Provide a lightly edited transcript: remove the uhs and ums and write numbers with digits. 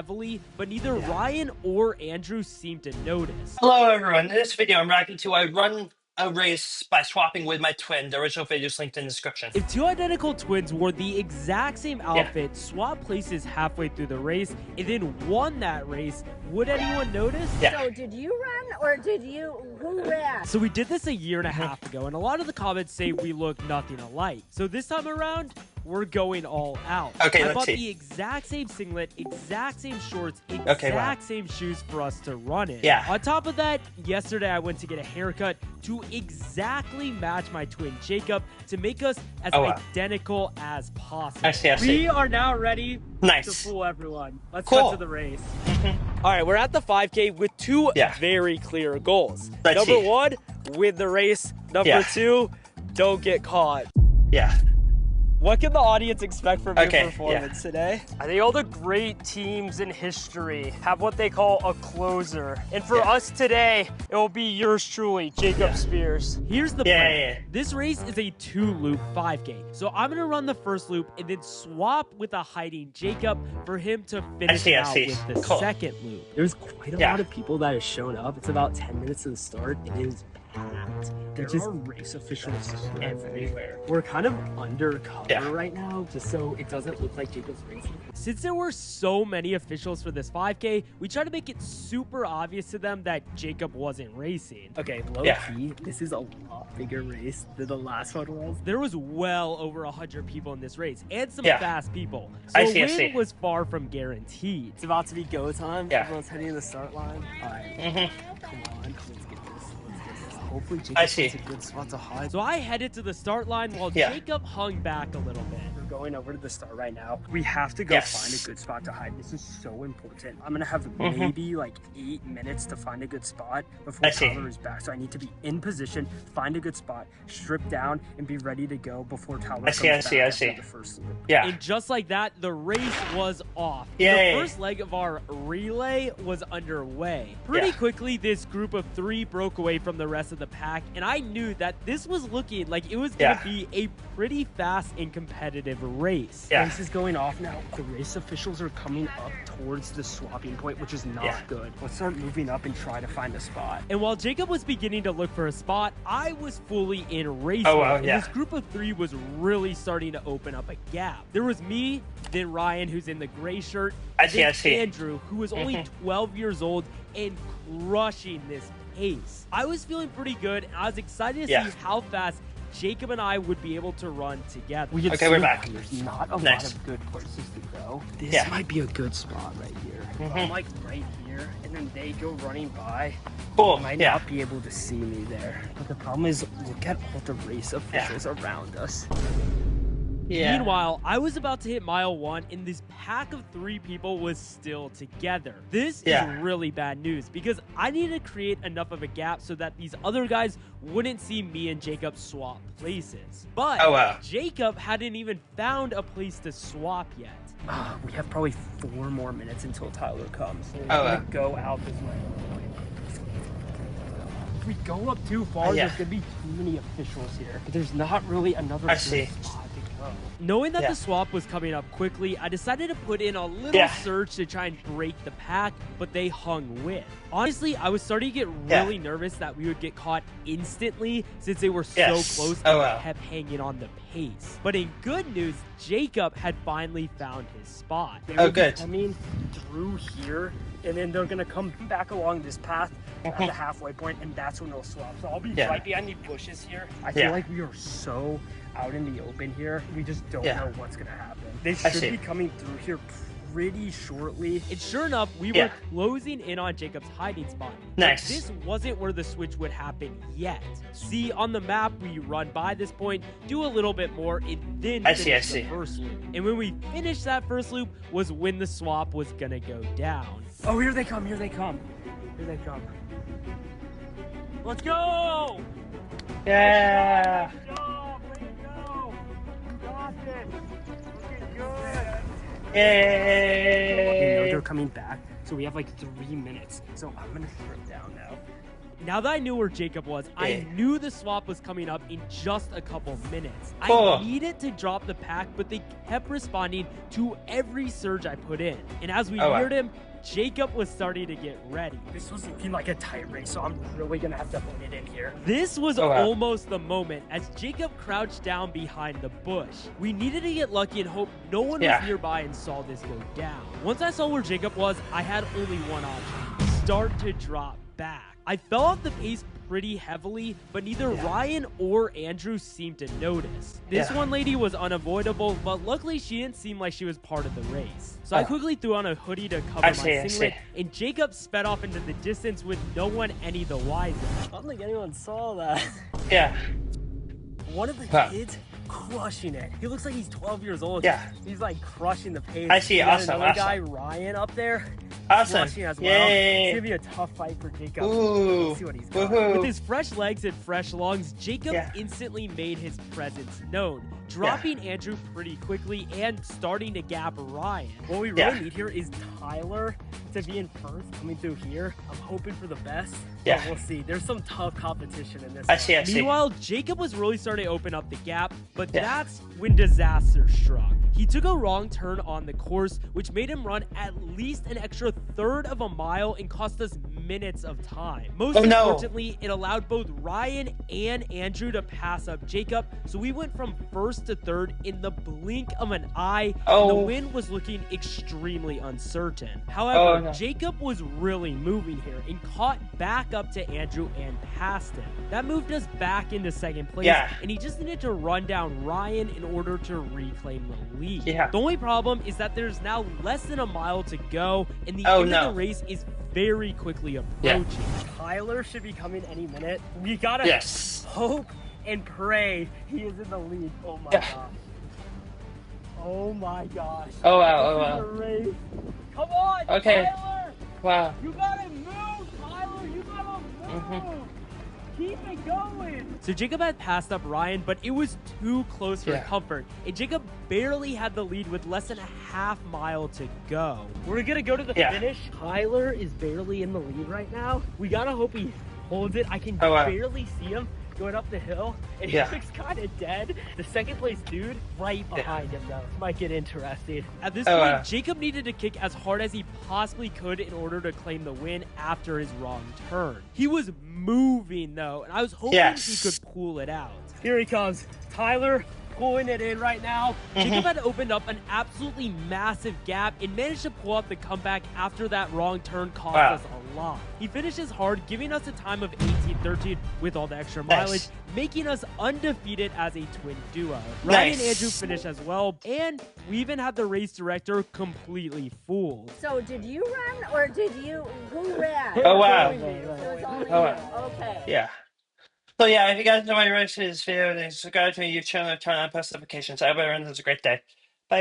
heavily, but neither Ryan or Andrew seemed to notice. Hello everyone, in this video I'm reacting to I run a race by swapping with my twin. The original video is linked in the description. If two identical twins wore the exact same Yeah. outfit, swapped places halfway through the race, and then won that race, would anyone notice? Yeah. So did you run or who ran? So we did this a year and a half ago, and a lot of the comments say we look nothing alike. So this time around, we're going all out. Okay, I let's bought see. the exact same singlet, exact same shorts, Okay, wow. exact same shoes for us to run in. Yeah. On top of that, yesterday I went to get a haircut to exactly match my twin Jacob to make us as Oh, wow. identical as possible. I see. We are now ready to Nice. fool everyone. Let's Cool. go to the race. All right, we're at the 5K with two Yeah. very clear goals. Let's Number see. one, win the race. Number Yeah. two, don't get caught. Yeah. What can the audience expect from Okay, your performance today? I think all the great teams in history have what they call a closer. And for us today, it will be yours truly, Jacob Spears. Here's the plan. Yeah. This race is a 2-loop 5K. So I'm gonna run the first loop and then swap with a hiding Jacob for him to finish I out see. with the Cool. second loop. There's quite a lot of people that have shown up. It's about 10 minutes to the start. It is packed. There are race officials everywhere. We're kind of undercover right now, just so it doesn't look like Jacob's racing. Since there were so many officials for this 5K, we tried to make it super obvious to them that Jacob wasn't racing. Okay, low key, this is a lot bigger race than the last one was. There was well over 100 people in this race, and some Yeah. fast people. So I a see. win was far from guaranteed. It's about to be go time. Yeah. Everyone's heading to the start line. All right, come on, let's get this. Hopefully Jacob I see. finds a good spot to hide. So I headed to the start line while Yeah. Jacob hung back a little bit. We're going over to the start right now. We have to go find a good spot to hide. This is so important. I'm gonna have maybe like 8 minutes to find a good spot before I see. Tyler is back. So I need to be in position, find a good spot, strip down, and be ready to go before Tyler I see. after See. the first loop. Yeah. And just like that, the race was off. Yay. The first leg of our relay was underway. Pretty quickly, this group of 3 broke away from the rest of the pack, and I knew that this was looking like it was going to be a pretty fast and competitive race. Yeah. Race is going off now. The race officials are coming up towards the swapping point, which is not good. Let's start moving up and try to find a spot. And while Jacob was beginning to look for a spot, I was fully in race Oh, mode, wow, and this group of 3 was really starting to open up a gap. There was me, then Ryan, who's in the gray shirt, and then Andrew, who was only 12 years old and crushing this pace. I was feeling pretty good, and I was excited to see how fast Jacob and I would be able to run together. We're back. There's not a lot of good places to go. This might be a good spot right here. If I'm like right here, and then they go running by. Cool. They might not be able to see me there. But the problem is, look at all the race officials around us. Meanwhile, I was about to hit mile 1, and this pack of 3 people was still together. This is really bad news because I needed to create enough of a gap so that these other guys wouldn't see me and Jacob swap places. But Jacob hadn't even found a place to swap yet. We have probably 4 more minutes until Tyler comes. So we're gonna go out this way. If we go up too far, there's gonna be too many officials here. But there's not really another good spot to go. Knowing that the swap was coming up quickly, I decided to put in a little surge to try and break the pack, but they hung with. Honestly, I was starting to get really nervous that we would get caught instantly since they were so close and kept hanging on the pace. But in good news, Jacob had finally found his spot. They will be coming through here, and then they're gonna come back along this path at the halfway point, and that's when they'll swap. So I'll be right behind the bushes here. I feel like we are so out in the open here. We just don't know what's gonna happen. They should be coming through here pretty shortly. And sure enough, we were closing in on Jacob's hiding spot. Nice. But this wasn't where the switch would happen yet. See, on the map, we run by this point, do a little bit more, and then finish the first loop. And when we finished that first loop was when the swap was gonna go down. Oh, here they come, here they come. Here they come. Let's go! Yeah. Good job, way to go. You got this. Looking good. Yay. They know they're coming back, so we have like 3 minutes. So I'm gonna strip down now. Now that I knew where Jacob was, I Yeah. knew the swap was coming up in just a couple minutes. Cool. I needed to drop the pack, but they kept responding to every surge I put in. And as we neared him, Jacob was starting to get ready. This was looking like a tight race, so I'm really gonna have to put it in here. This was almost the moment as Jacob crouched down behind the bush. We needed to get lucky and hope no one was nearby and saw this go down. Once I saw where Jacob was, I had only one option: start to drop back. I fell off the pace pretty heavily, but neither Ryan or Andrew seemed to notice. This one lady was unavoidable, but luckily she didn't seem like she was part of the race. So I quickly threw on a hoodie to cover my singlet, and Jacob sped off into the distance with no one any the wiser. I don't think anyone saw that. Yeah. One of the kids crushing it. He looks like he's 12 years old. Yeah. He's like crushing the pace. I see. Awesome. Another guy, Ryan, up there. Awesome. Crushing as well. Yay. It's gonna be a tough fight for Jacob. Ooh. Let's see what he's got. With his fresh legs and fresh lungs, Jacob instantly made his presence known, dropping Andrew pretty quickly and starting to gap Ryan. What we really need here is Tyler to be in first, coming through here. I'm hoping for the best, but we'll see. There's some tough competition in this one. Meanwhile, Jacob was really starting to open up the gap, but that's when disaster struck. He took a wrong turn on the course, which made him run at least an extra third of a mile and cost us minutes of time. Most importantly, it allowed both Ryan and Andrew to pass up Jacob, so we went from first to third in the blink of an eye, and the win was looking extremely uncertain. However, Jacob was really moving here and caught back up to Andrew and passed him. That moved us back into second place, and he just needed to run down Ryan in order to reclaim the lead. The only problem is that there's now less than a mile to go, and the end of the race is very quickly approaching. Tyler should be coming any minute. We gotta hope and pray he is in the lead. Oh my gosh. Oh my gosh. Oh wow. Race. Come on, Tyler! Wow. You gotta move, Tyler! You gotta move! Keep it going! So Jacob had passed up Ryan, but it was too close for comfort, and Jacob barely had the lead with less than a half mile to go. We're gonna go to the finish. Tyler is barely in the lead right now. We gotta hope he holds it. I can barely see him going up the hill, and he looks kind of dead. The second place dude right behind him, though. This might get interesting. At this point, Jacob needed to kick as hard as he possibly could in order to claim the win after his wrong turn. He was moving, though, and I was hoping he could pull it out. Here he comes. Tyler pulling it in right now. Jacob had opened up an absolutely massive gap and managed to pull up the comeback after that wrong turn cost us a lot. He finishes hard, giving us a time of 18:13 with all the extra mileage, making us undefeated as a twin duo. Ryan and Andrew finished as well, and we even had the race director completely fooled. So did you run or did you, who ran? Oh wow. It was only you. Okay. Yeah. So yeah, if you guys enjoyed this video, then subscribe to my YouTube channel, turn on post notifications. Everyone has a great day. Bye.